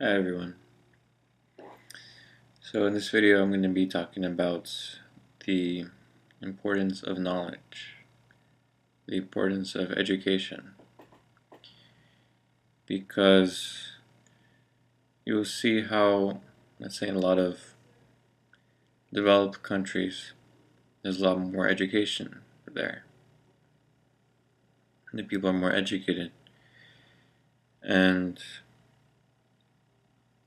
Hi everyone. So in this video I'm going to be talking about the importance of knowledge, the importance of education, because you'll see how, let's say in a lot of developed countries, there's a lot more education there. The people are more educated, and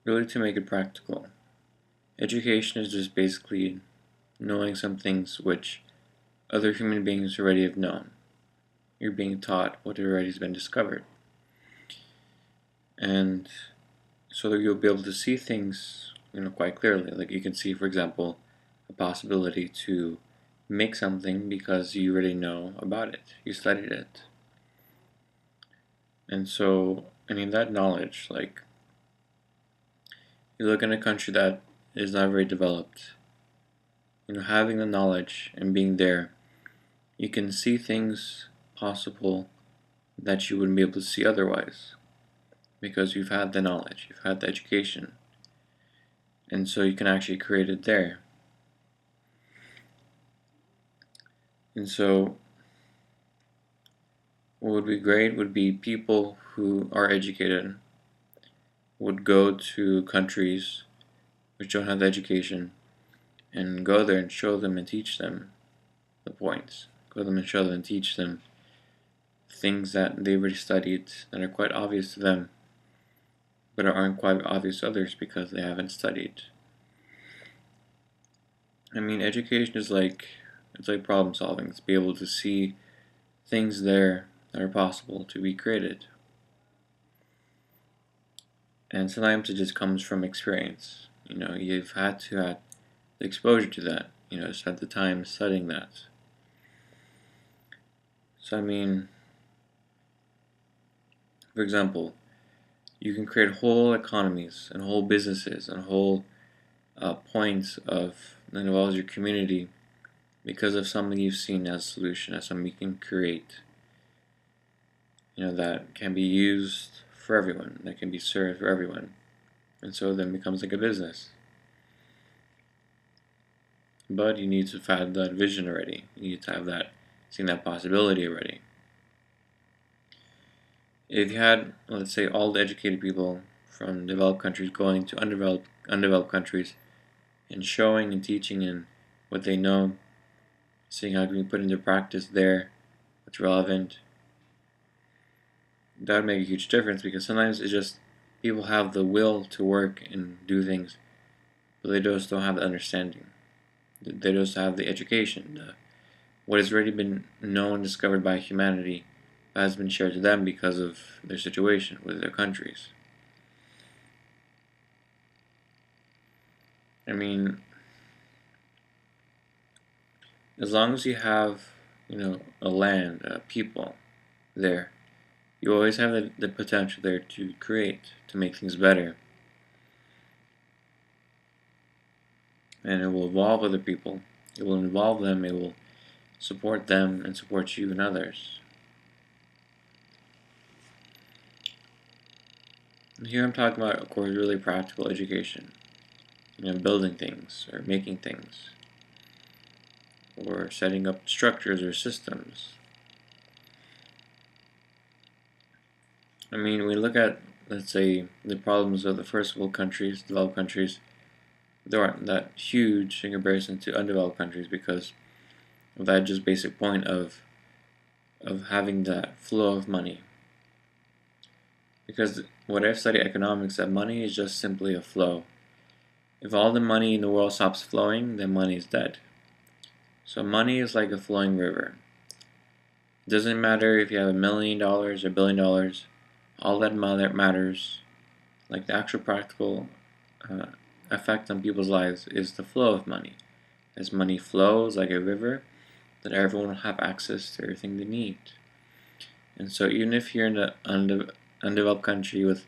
really to make it practical, education is just basically knowing some things which other human beings already have known. You're being taught what already has been discovered. And so that you'll be able to see things, quite clearly. Like you can see, for example, a possibility to make something because you already know about it. You studied it. And so, that knowledge, like, you look in a country that is not very developed, having the knowledge and being there, you can see things possible that you wouldn't be able to see otherwise, because you've had the knowledge, you've had the education, and so you can actually create it there. And so what would be great would be people who are educated would go to countries which don't have the education and go there and show them and teach them the points. Go them and show them and teach them things that they've already studied that are quite obvious to them, but aren't quite obvious to others because they haven't studied. Education is it's like problem solving. It's be able to see things there that are possible to be created. And sometimes it just comes from experience. You've had to have the exposure to that. Spent the time studying that. So for example, you can create whole economies and whole businesses and whole points that involves your community because of something you've seen as a solution, as something you can create. That can be used for everyone, that can be served for everyone, and so then it becomes like a business. But you need to have had that vision already. You need to have seen that possibility already. If you had, let's say, all the educated people from developed countries going to undeveloped countries and showing and teaching and what they know, seeing how can we put into practice there, what's relevant, that would make a huge difference, because sometimes it's just people have the will to work and do things, but they just don't have the understanding. They just have the education. What has already been known and discovered by humanity has been shared to them because of their situation with their countries. As long as you have, a land, people there, you always have the potential there to create, to make things better. And it will involve other people. It will involve them. It will support them and support you and others. And here I'm talking about, of course, really practical education. Building things or making things, or setting up structures or systems. We look at, let's say, the problems of the first world countries, developed countries. They aren't that huge in comparison to undeveloped countries because of that just basic point of having that flow of money. Because what I've studied economics, that money is just simply a flow. If all the money in the world stops flowing, then money is dead. So money is like a flowing river. It doesn't matter if you have $1 million or $1 billion. All that matters, like the actual practical effect on people's lives, is the flow of money. As money flows like a river, that everyone will have access to everything they need. And so even if you're in an undeveloped country with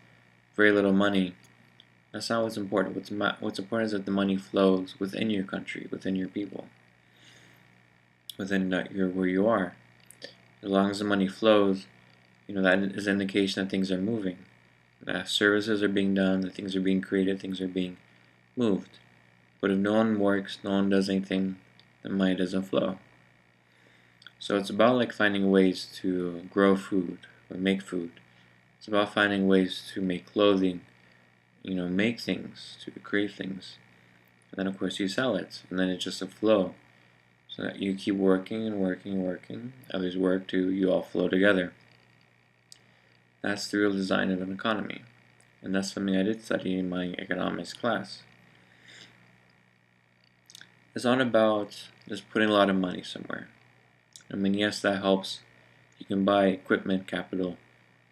very little money, that's not what's important. What's important is that the money flows within your country, within your people, within where you are. As long as the money flows, that is an indication that things are moving. that services are being done, that things are being created, things are being moved. But if no one works, no one does anything, the money doesn't flow. So it's about like finding ways to grow food or make food. It's about finding ways to make clothing, make things, to create things. And then of course you sell it, and then it's just a flow. So that you keep working and working and working, others work too, you all flow together. That's the real design of an economy. And that's something I did study in my economics class. It's not about just putting a lot of money somewhere. I mean, yes, that helps. You can buy equipment, capital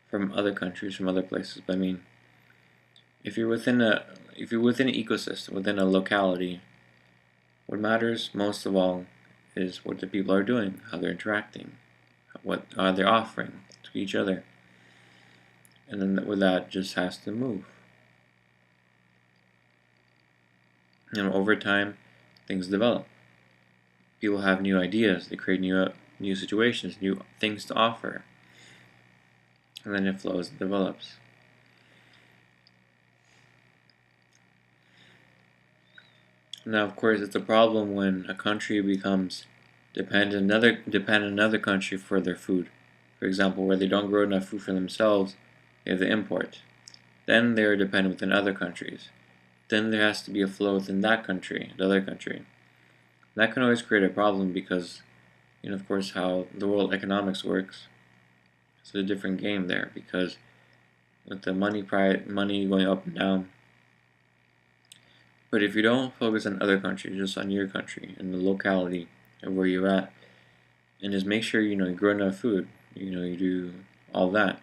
from other countries, from other places. But I mean, if you're within an ecosystem, within a locality, what matters most of all is what the people are doing, how they're interacting, what are they offering to each other. And then with that just has to move. Over time, things develop. People have new ideas, they create new situations, new things to offer. And then it flows and develops. Now, of course, it's a problem when a country becomes dependent on another country for their food. For example, where they don't grow enough food for themselves, they have to import. Then they are dependent within other countries. Then there has to be a flow within that country, the other country. That can always create a problem because, of course, how the world economics works. It's a different game there because with the money going up and down. But if you don't focus on other countries, just on your country and the locality of where you're at, and just make sure you grow enough food, you do all that,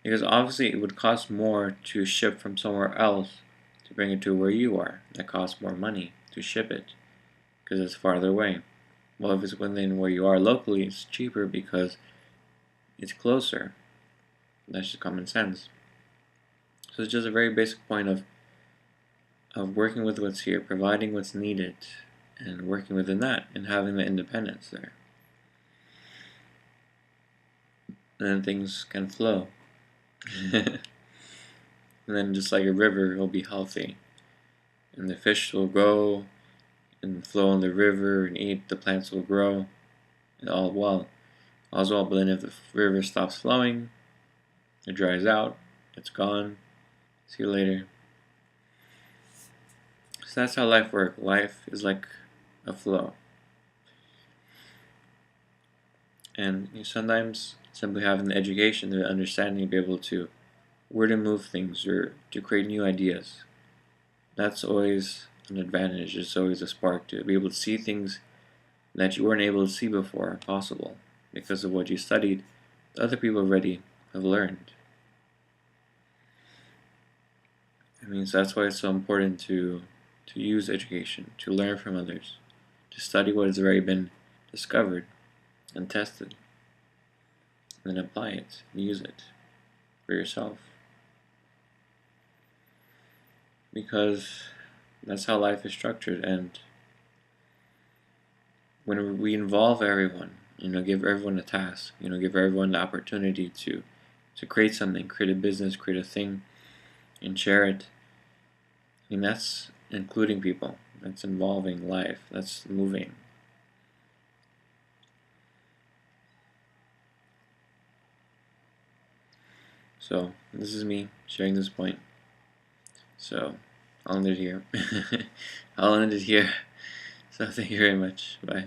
because obviously it would cost more to ship from somewhere else to bring it to where you are. That costs more money to ship it because it's farther away. Well, if it's within where you are locally, it's cheaper because it's closer. That's just common sense. So it's just a very basic point of working with what's here, providing what's needed, and working within that, and having the independence there. And then things can flow. And then just like a river, it'll be healthy. And the fish will grow and flow in the river and eat, the plants will grow, and all well. But then if the river stops flowing, it dries out, it's gone. See you later. So that's how life works. Life is like a flow. And sometimes simply having the education, the understanding, to be able to where to move things or to create new ideas, that's always an advantage. It's always a spark to be able to see things that you weren't able to see before possible because of what you studied, that other people already have learned. I mean, so that's why it's so important to use education, to learn from others, to study what has already been discovered and tested, and then apply it and use it for yourself. Because that's how life is structured, and when we involve everyone, give everyone a task, give everyone the opportunity to create something, create a business, create a thing, and share it. I mean, that's including people. That's involving life. That's moving. So, this is me sharing this point. So, I'll end it here. I'll end it here. So, thank you very much. Bye.